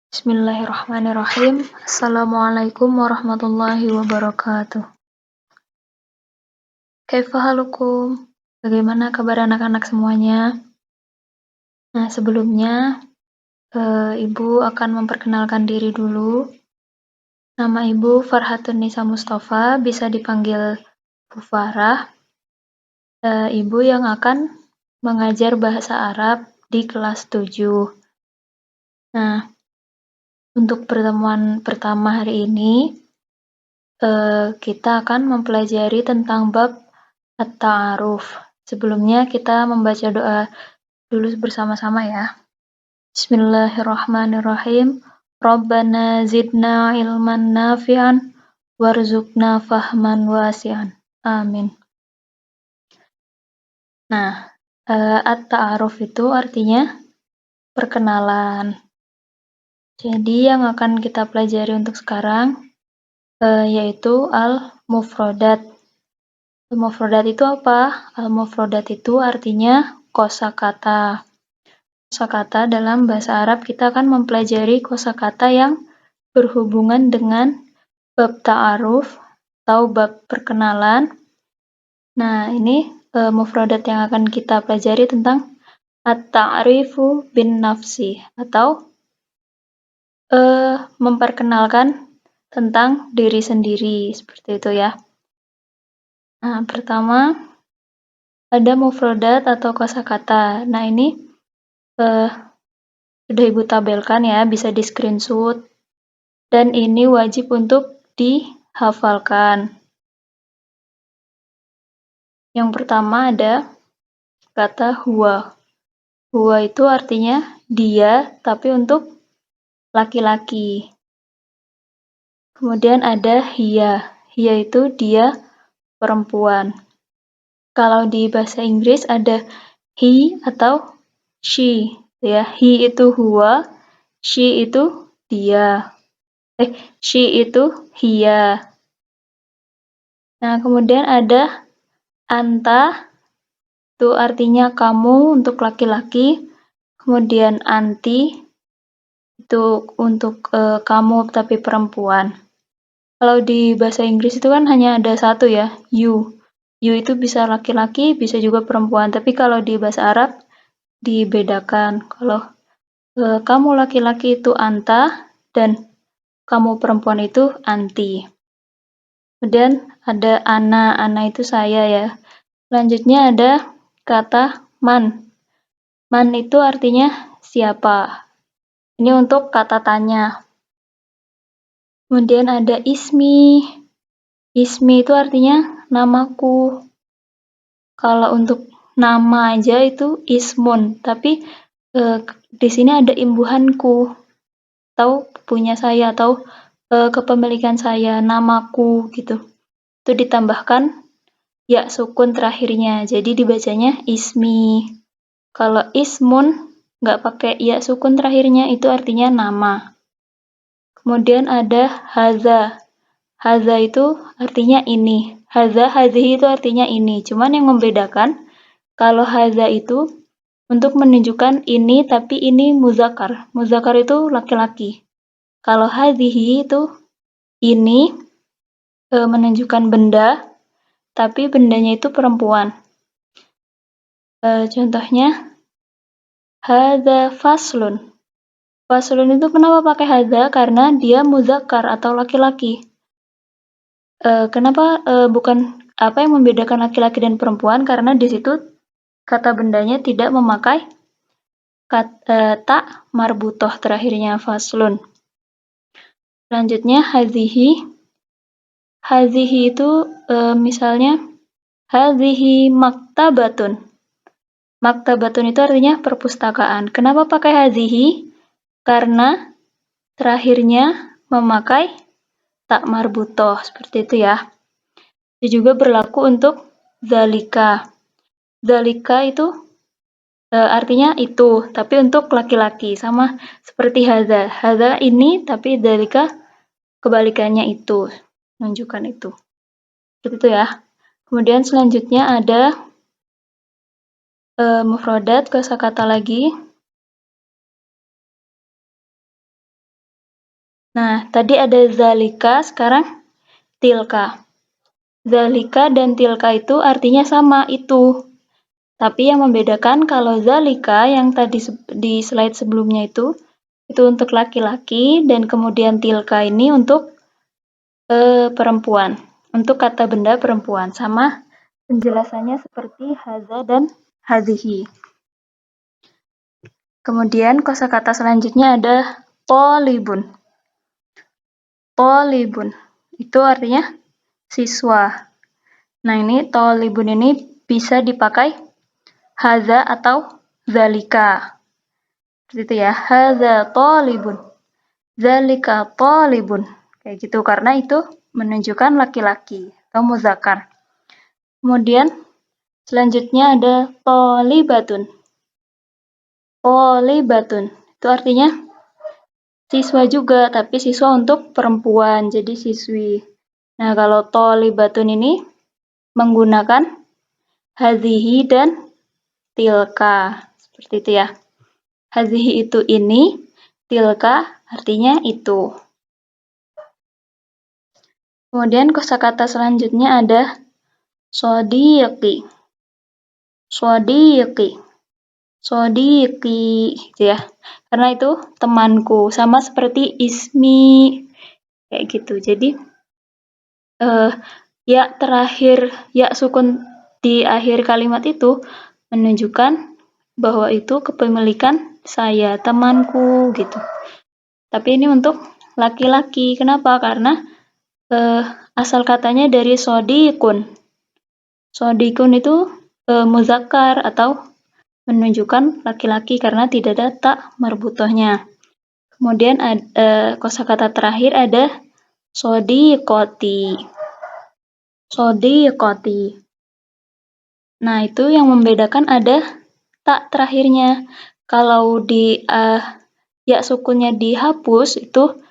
Bismillahirrahmanirrahim. Assalamualaikum warahmatullahi wabarakatuh. Kaifa halukum? Bagaimana kabar anak-anak semuanya? Nah, sebelumnya Ibu akan memperkenalkan diri dulu. Nama Ibu Farhatun Nisa Mustafa, bisa dipanggil Bu Farah. Ibu yang akan mengajar bahasa Arab di kelas 7. Nah, untuk pertemuan pertama hari ini, kita akan mempelajari tentang bab At-Ta'aruf. Sebelumnya kita membaca doa dulu bersama-sama ya. Bismillahirrahmanirrahim. Rabbana zidna ilman nafi'an warzuqna fahman wasi'an. Amin. Nah, At-Ta'aruf itu artinya perkenalan. Jadi yang akan kita pelajari untuk sekarang yaitu al-mufrodat. Al-mufrodat itu apa? Al-mufrodat itu artinya kosakata. Kosakata dalam bahasa Arab kita akan mempelajari kosakata yang berhubungan dengan bab ta'aruf atau bab perkenalan. Nah, ini mufrodat yang akan kita pelajari tentang at-ta'rifu bin nafsi atau memperkenalkan tentang diri sendiri, seperti itu ya. Nah, pertama ada mufrodat atau kosakata. Nah, ini sudah Ibu tabelkan ya, bisa di screenshot. Dan ini wajib untuk dihafalkan. Yang pertama ada kata huwa. Huwa itu artinya dia, tapi untuk laki-laki. Kemudian ada hiya. Hiya itu dia, perempuan. Kalau di bahasa Inggris ada he atau she. Ya, he itu huwa, she itu dia. She itu hiya. Nah, kemudian ada anta, itu artinya kamu untuk laki-laki. Kemudian anti, itu untuk kamu tapi perempuan. Kalau di bahasa Inggris itu kan hanya ada satu ya, you. You itu bisa laki-laki, bisa juga perempuan. Tapi kalau di bahasa Arab dibedakan. Kalau kamu laki-laki itu anta, dan kamu perempuan itu anti. Kemudian ada ana itu saya ya. Selanjutnya ada kata man. Man itu artinya siapa. Ini untuk kata tanya. Kemudian ada ismi. Ismi itu artinya namaku. Kalau untuk nama aja itu ismun, tapi di sini ada imbuhanku. Atau punya saya, atau kepemilikan saya, namaku gitu. Itu ditambahkan ya sukun terakhirnya, jadi dibacanya ismi. Kalau ismun nggak pakai ya sukun terakhirnya, itu artinya nama. Kemudian ada haza. Haza itu artinya ini. Haza, hazihi itu artinya ini. Cuman yang membedakan, kalau haza itu untuk menunjukkan ini, tapi ini muzakkar. Muzakkar itu laki-laki. Kalau hazihi itu ini menunjukkan benda, tapi bendanya itu perempuan. Contohnya, hadza faslun. Faslun itu kenapa pakai hadza? Karena dia muzakkar atau laki-laki. Kenapa bukan apa yang membedakan laki-laki dan perempuan? Karena di situ kata bendanya tidak memakai tak marbutoh terakhirnya faslun. Selanjutnya hazihi. Hazihi itu misalnya hazihi maktabatun. Maktabatun itu artinya perpustakaan. Kenapa pakai hazihi? Karena terakhirnya memakai tak marbutoh, seperti itu ya. Itu juga berlaku untuk zalika. Zalika itu artinya itu, tapi untuk laki-laki, sama seperti hadza. Hadza ini, tapi zalika kebalikannya itu, menunjukkan itu. Seperti itu ya. Kemudian selanjutnya ada mufrodat, kosakata lagi. Nah, tadi ada zalika, sekarang tilka. Zalika dan tilka itu artinya sama, itu. Tapi yang membedakan kalau zalika yang tadi di slide sebelumnya itu untuk laki-laki, dan kemudian tilka ini untuk perempuan, untuk kata benda perempuan. Sama penjelasannya seperti haza dan hadhihi. Kemudian kosakata selanjutnya ada polibun. Polibun itu artinya siswa. Nah, ini polibun ini bisa dipakai haza atau zalika. Seperti itu ya, haza polibun, zalika polibun. Kayak gitu, karena itu menunjukkan laki-laki atau muzakkar. Kemudian selanjutnya ada polibatun. Polibatun itu artinya siswa juga, tapi siswa untuk perempuan, jadi siswi. Nah, kalau tolibatun ini menggunakan hadhihi dan tilka. Seperti itu ya. Hadhihi itu ini, tilka artinya itu. Kemudian kosakata selanjutnya ada shodiqi. Shodiqi. Shodiqi gitu ya. Karena itu temanku, sama seperti ismi kayak gitu. Jadi ya terakhir, ya sukun di akhir kalimat itu menunjukkan bahwa itu kepemilikan saya, temanku gitu. Tapi ini untuk laki-laki. Kenapa? Karena asal katanya dari sodikun. Sodikun itu muzakkar atau menunjukkan laki-laki karena tidak ada tak marbutohnya. Kemudian kosakata terakhir ada sodiqoti. Sodiqoti. Nah, itu yang membedakan ada tak terakhirnya. Kalau di ya sukunnya dihapus, itu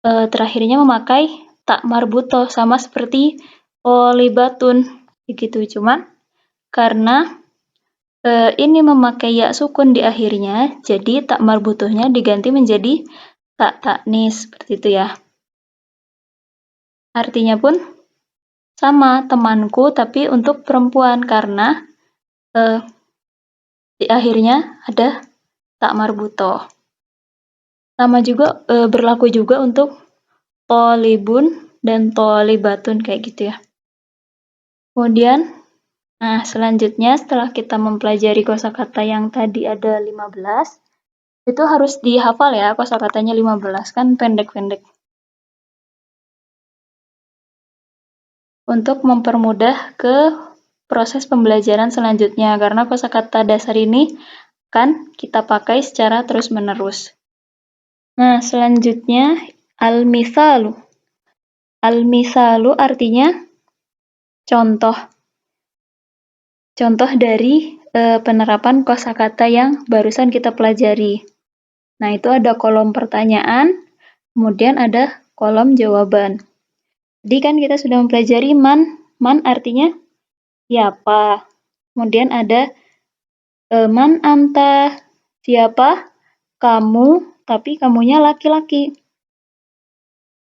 terakhirnya memakai tak marbutoh, sama seperti polibatun. Begitu, cuman karena ini memakai ya sukun di akhirnya, jadi tak marbutohnya diganti menjadi tak taknis, seperti itu ya. Artinya pun sama, temanku, tapi untuk perempuan, karena di akhirnya ada tak marbutoh. Sama juga berlaku juga untuk tolibun dan tolibatun kayak gitu ya. Kemudian, nah selanjutnya setelah kita mempelajari kosakata yang tadi ada 15, itu harus dihafal ya kosakatanya 15, kan pendek-pendek. Untuk mempermudah ke proses pembelajaran selanjutnya, karena kosakata dasar ini kan kita pakai secara terus-menerus. Nah, selanjutnya al-misalu. Al-misalu artinya contoh. Contoh dari penerapan kosakata yang barusan kita pelajari. Nah, itu ada kolom pertanyaan, kemudian ada kolom jawaban. Jadi kan kita sudah mempelajari man. Man artinya siapa. Kemudian ada man anta, siapa kamu, tapi kamunya laki-laki.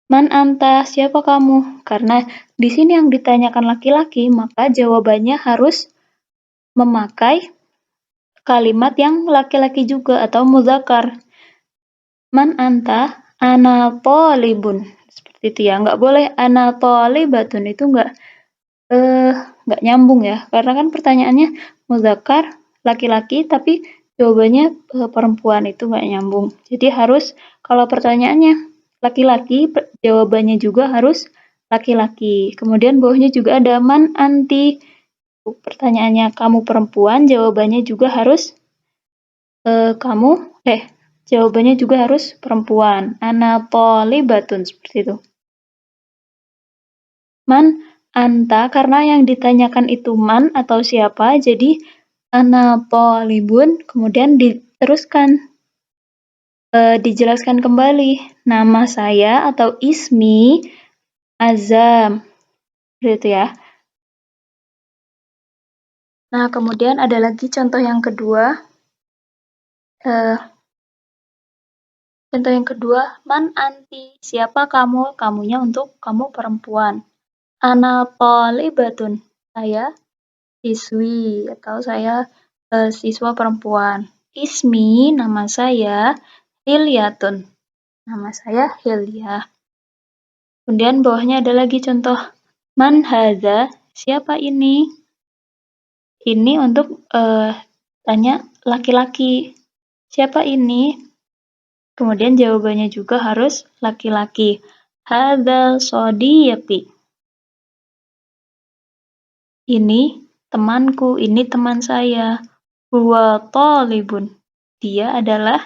Man anta, siapa kamu? Karena di sini yang ditanyakan laki-laki, maka jawabannya harus memakai kalimat yang laki-laki juga atau muzakkar. Man anta, ana tolibun. Seperti itu ya, nggak boleh ana tolibatun, itu nggak nyambung ya, karena kan pertanyaannya muzakkar laki-laki tapi jawabannya perempuan, itu nggak nyambung. Jadi harus, kalau pertanyaannya laki-laki, jawabannya juga harus laki-laki. Kemudian bawahnya juga ada man anti, pertanyaannya kamu perempuan, jawabannya juga harus jawabannya juga harus perempuan. Ana tolibatun, seperti itu. Man anta, karena yang ditanyakan itu man atau siapa, jadi ana tolibun, kemudian diteruskan, dijelaskan kembali, nama saya atau ismi Azam, gitu ya. Nah, kemudian ada lagi contoh yang kedua, Contoh yang kedua, man anti, siapa kamu? Kamunya untuk kamu perempuan. Ana thalibatun, saya siswi atau saya siswa perempuan. Ismi, nama saya Hilyatun, nama saya Hilya. Kemudian bawahnya ada lagi contoh, man hadza, siapa ini? Ini untuk tanya laki-laki. Siapa ini? Kemudian jawabannya juga harus laki-laki. Hadzal shodiqi. Ini temanku, ini teman saya. Huwa thalibun. Dia adalah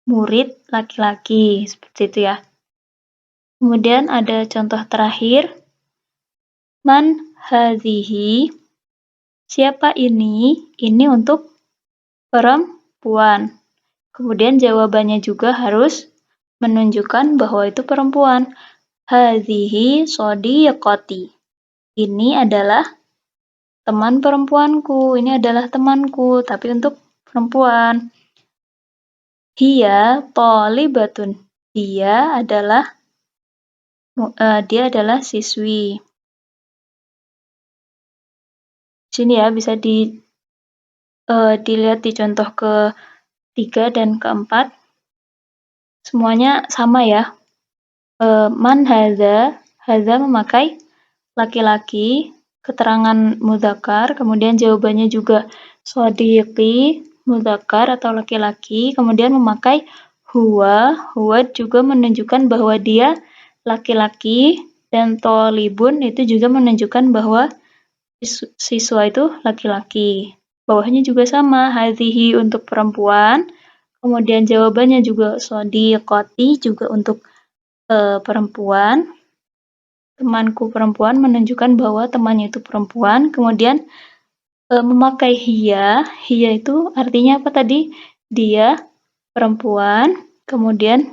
murid laki-laki. Seperti itu ya. Kemudian ada contoh terakhir. Man hadhihi. Siapa ini? Ini untuk perempuan. Kemudian jawabannya juga harus menunjukkan bahwa itu perempuan. Hadhihi shodiqati. Ini adalah teman perempuanku. Ini adalah temanku, tapi untuk perempuan. Hiya thalibatun. Dia adalah siswi. Sini ya bisa dilihat di contoh ke-3 dan ke-4. Semuanya sama ya. Man hadza, hadza memakai laki-laki, keterangan mudzakkar, kemudian jawabannya juga shodiqi, mudzakkar atau laki-laki, kemudian memakai huwa, huwa juga menunjukkan bahwa dia laki-laki, dan thalibun itu juga menunjukkan bahwa siswa itu laki-laki. Bawahnya juga sama, hadhihi untuk perempuan, kemudian jawabannya juga shodiqati juga untuk perempuan. Temanku perempuan menunjukkan bahwa temannya itu perempuan. Kemudian memakai hiya, hiya itu artinya apa tadi? Dia perempuan. Kemudian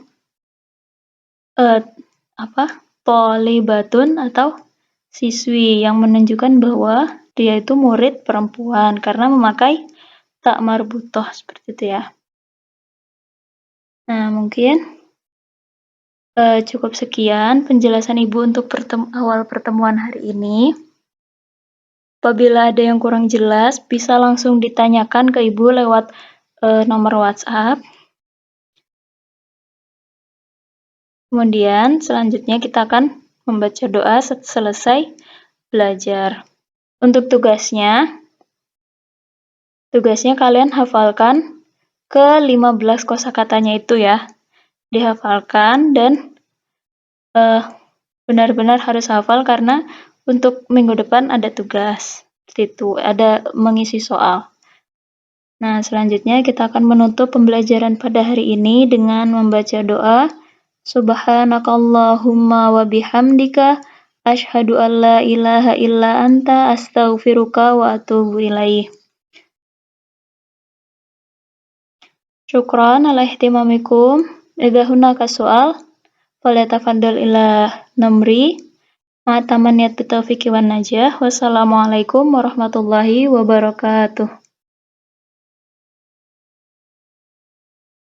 thalibatun atau siswi yang menunjukkan bahwa dia itu murid perempuan karena memakai ta marbutoh seperti itu ya. Nah, mungkin cukup sekian penjelasan Ibu untuk awal pertemuan hari ini. Apabila ada yang kurang jelas, bisa langsung ditanyakan ke Ibu lewat nomor WhatsApp. Kemudian selanjutnya kita akan membaca doa selesai belajar. Untuk tugasnya kalian hafalkan ke-15 kosakatanya itu ya. Dihafalkan dan benar-benar harus hafal karena untuk minggu depan ada tugas. Seperti itu, ada mengisi soal. Nah, selanjutnya kita akan menutup pembelajaran pada hari ini dengan membaca doa. Subhanakallahumma wa bihamdika asyhadu an la ilaha illa anta astaghfiruka wa atubu ilaih. Syukran ala ihtimamikum. Idza hunaka soal, falyatafaddal ila namri. Ma'atamaniyat bitaufiqi wan najah. Wassalamualaikum warahmatullahi wabarakatuh.